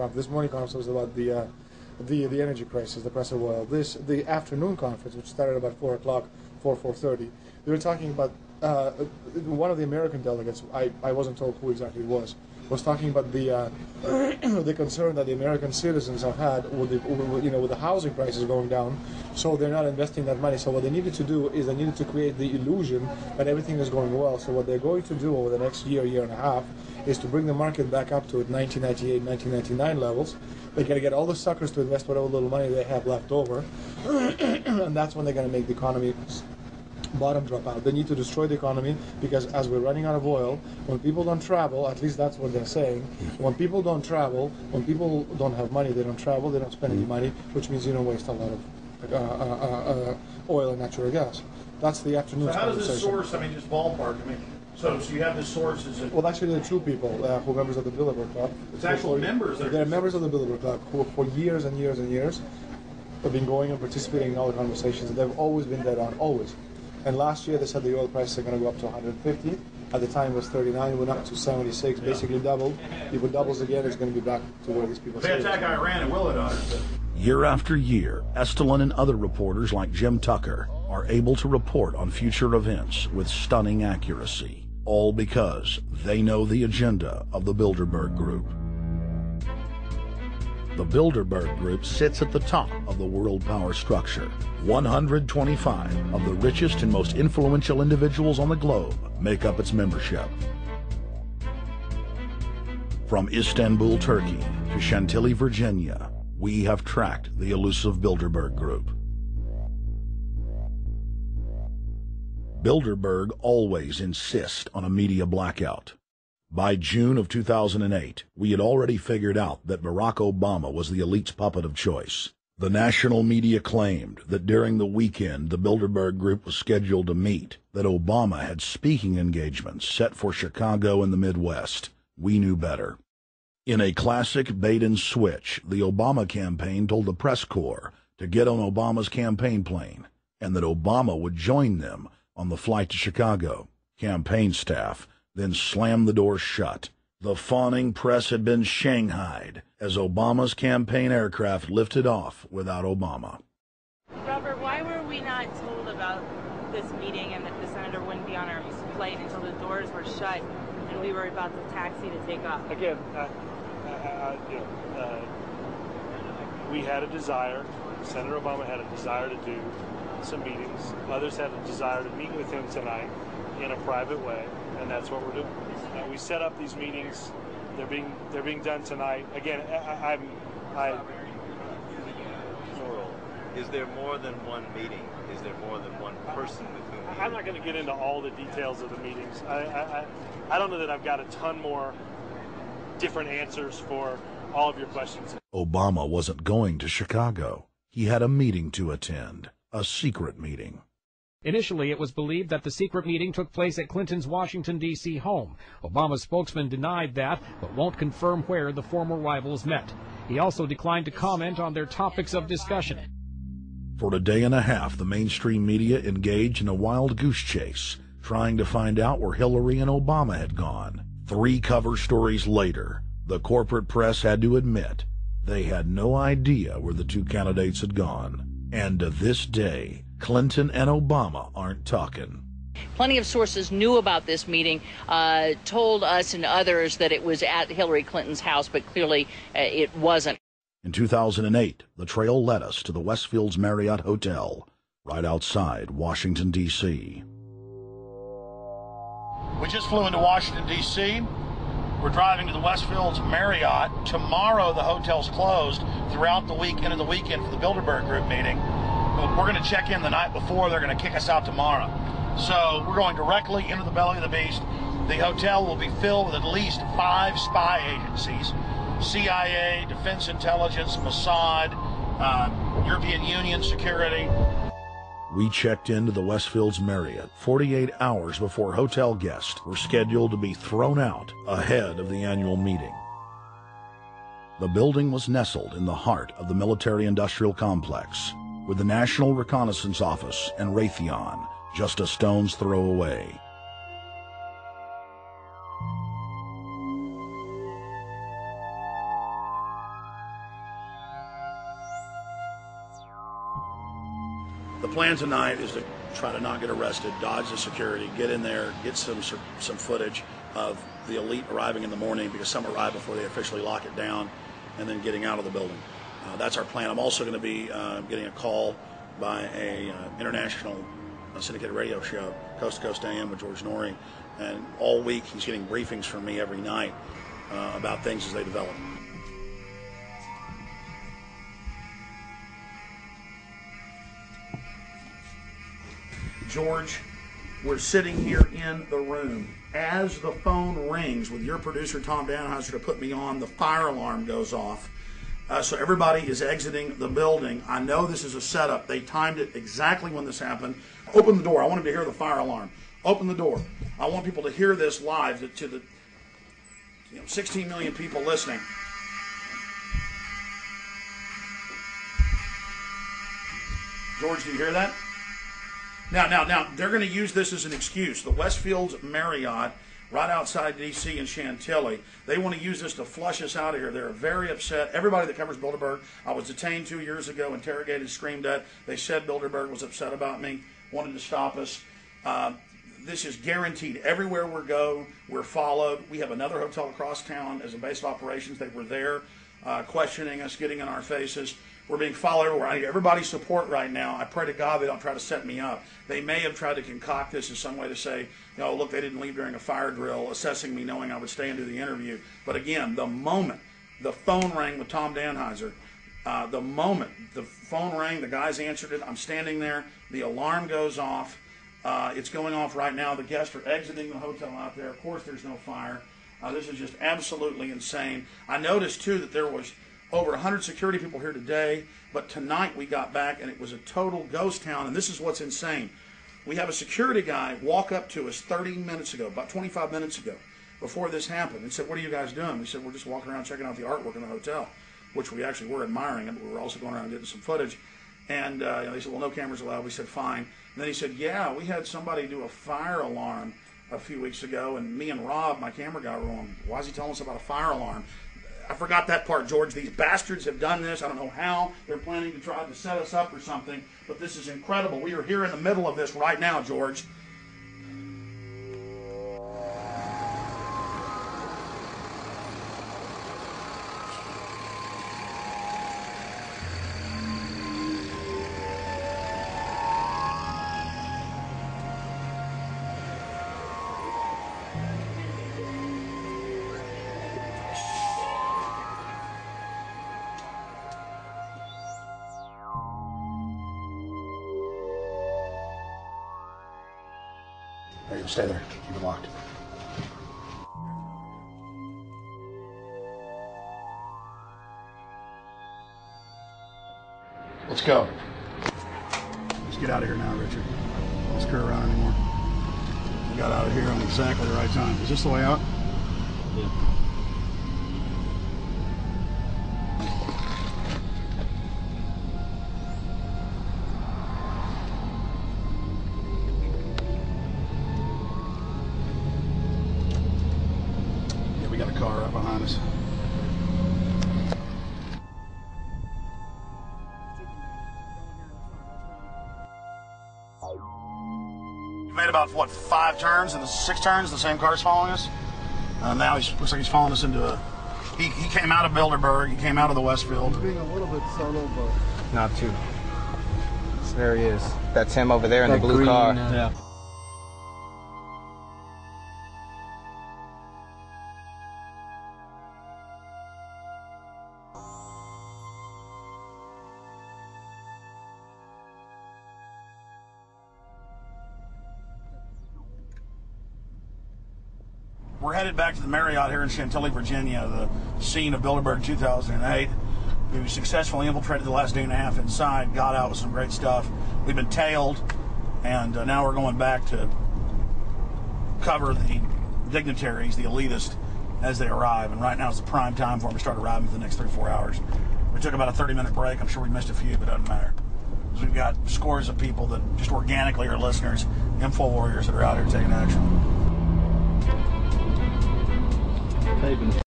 conference. This morning conference was about the energy crisis, the price of oil. The afternoon conference, which started about 4 o'clock, 4:30, they were talking about one of the American delegates. I wasn't told who exactly it was talking about the the concern that the American citizens have had with the housing prices going down, so they're not investing that money. So what they needed to do is they needed to create the illusion that everything is going well. So what they're going to do over the next year and a half is to bring the market back up to 1998, 1999 levels. They're going to get all the suckers to invest whatever little money they have left over, and that's when they're going to make the economy bottom drop out. They need to destroy the economy because as we're running out of oil, when people don't travel, at least that's what they're saying, when people don't travel, when people don't have money, they don't travel, they don't spend any money, which means you don't waste a lot of oil and natural gas. That's the afternoon conversation. So how does this source, just ballpark, so you have the sources. Well, actually, there are two people who are members of the Bilderberg Club. It's actual members. They're members of the Bilderberg Club who for years and years and years have been going and participating in all the conversations, and they've always been dead on, always. And last year they said the oil prices are going to go up to 150. At the time it was 39, it went up to 76, basically doubled. If it doubles again, it's going to be back to where these people say. They attack Iran, it will it on it. Year after year, Estelin and other reporters like Jim Tucker are able to report on future events with stunning accuracy, all because they know the agenda of the Bilderberg Group. The Bilderberg Group sits at the top of the world power structure. 125 of the richest and most influential individuals on the globe make up its membership. From Istanbul, Turkey to Chantilly, Virginia, we have tracked the elusive Bilderberg Group. Bilderberg always insist on a media blackout. By June of 2008, we had already figured out that Barack Obama was the elite's puppet of choice. The national media claimed that during the weekend the Bilderberg Group was scheduled to meet, that Obama had speaking engagements set for Chicago and the Midwest. We knew better. In a classic bait-and-switch, the Obama campaign told the press corps to get on Obama's campaign plane, and that Obama would join them on the flight to Chicago. Campaign staff then slammed the door shut. The fawning press had been shanghaied as Obama's campaign aircraft lifted off without Obama. Robert, why were we not told about this meeting and that the senator wouldn't be on our flight until the doors were shut and we were about to taxi to take off? Again, we had a desire, Senator Obama had a desire to do some meetings. Others had a desire to meet with him tonight in a private way, and that's what we're doing. We set up these meetings. They're being done tonight. Again, Is there more than one meeting? Is there more than one person with whom? I'm not going to get into all the details of the meetings. I don't know that I've got a ton more different answers for all of your questions. Obama wasn't going to Chicago. He had a meeting to attend, a secret meeting. Initially, it was believed that the secret meeting took place at Clinton's Washington, D.C. home. Obama's spokesman denied that, but won't confirm where the former rivals met. He also declined to comment on their topics of discussion. For a day and a half, the mainstream media engaged in a wild goose chase, trying to find out where Hillary and Obama had gone. 3 cover stories later, the corporate press had to admit they had no idea where the 2 candidates had gone. And to this day, Clinton and Obama aren't talking. Plenty of sources knew about this meeting, told us and others that it was at Hillary Clinton's house, but clearly it wasn't. In 2008, the trail led us to the Westfields Marriott Hotel, right outside Washington, D.C. We just flew into Washington, D.C. We're driving to the Westfields Marriott. Tomorrow, the hotel's closed throughout the week, into the weekend for the Bilderberg Group meeting. We're going to check in the night before. They're going to kick us out tomorrow. So we're going directly into the belly of the beast. The hotel will be filled with at least 5 spy agencies: CIA, Defense Intelligence, Mossad, European Union security. We checked into the Westfields Marriott 48 hours before hotel guests were scheduled to be thrown out ahead of the annual meeting. The building was nestled in the heart of the military-industrial complex, with the National Reconnaissance Office and Raytheon just a stone's throw away. The plan tonight is to try to not get arrested, dodge the security, get in there, get some footage of the elite arriving in the morning, because some arrive before they officially lock it down, and then getting out of the building. That's our plan. I'm also going to be getting a call by a international syndicated radio show, Coast to Coast AM with George Noory, and all week he's getting briefings from me every night about things as they develop. George, we're sitting here in the room. As the phone rings with your producer, Tom Danheiser, to put me on, the fire alarm goes off. So everybody is exiting the building. I know this is a setup. They timed it exactly when this happened. Open the door. I want them to hear the fire alarm. Open the door. I want people to hear this live to the 16 million people listening. George, do you hear that? Now, they're going to use this as an excuse. The Westfields Marriott, right outside D.C. in Chantilly, they want to use this to flush us out of here. They're very upset. Everybody that covers Bilderberg, I was detained 2 years ago, interrogated, screamed at. They said Bilderberg was upset about me, wanted to stop us. This is guaranteed. Everywhere we go, we're followed. We have another hotel across town as a base of operations. They were there questioning us, getting in our faces. We're being followed everywhere. I need everybody's support right now. I pray to God they don't try to set me up. They may have tried to concoct this as some way to say, look, they didn't leave during a fire drill, assessing me knowing I would stay and do the interview. But again, the moment the phone rang with Tom Danheiser, the moment the phone rang, the guys answered it, I'm standing there, the alarm goes off. It's going off right now. The guests are exiting the hotel out there. Of course, there's no fire. This is just absolutely insane. I noticed, too, that there was over 100 security people here today, but tonight we got back and it was a total ghost town, and this is what's insane. We have a security guy walk up to us 30 minutes ago, about 25 minutes ago, before this happened, and said, "What are you guys doing?" We said, "We're just walking around checking out the artwork in the hotel," which we actually were admiring it, but we were also going around getting some footage. And they said, "Well, no cameras allowed." We said, "Fine." And then he said, "Yeah, we had somebody do a fire alarm a few weeks ago, and me and Rob, my camera guy, were on. Why is he telling us about a fire alarm?" I forgot that part, George. These bastards have done this. I don't know how. They're planning to try to set us up or something, but this is incredible. We are here in the middle of this right now, George. Hey, stay there. Keep it locked. Let's go. Let's get out of here now, Richard. Don't screw around anymore. We got out of here on exactly the right time. Is this the way out? Yeah. We got a car right behind us. We made about, what, 5 turns and 6 turns, the same car's following us. Now he looks like he's following us into a... He came out of Bilderberg, he came out of the Westfield. Being a little bit solo, but... Not too. So there he is. That's him over there in the blue green car. Yeah. We're headed back to the Marriott here in Chantilly, Virginia, the scene of Bilderberg 2008. We successfully infiltrated the last day and a half inside, got out with some great stuff. We've been tailed, and now we're going back to cover the dignitaries, the elitists, as they arrive. And right now is the prime time for them to start arriving for the next 3 or 4 hours. We took about a 30-minute break. I'm sure we missed a few, but it doesn't matter. Because we've got scores of people that just organically are listeners, info warriors that are out here taking action.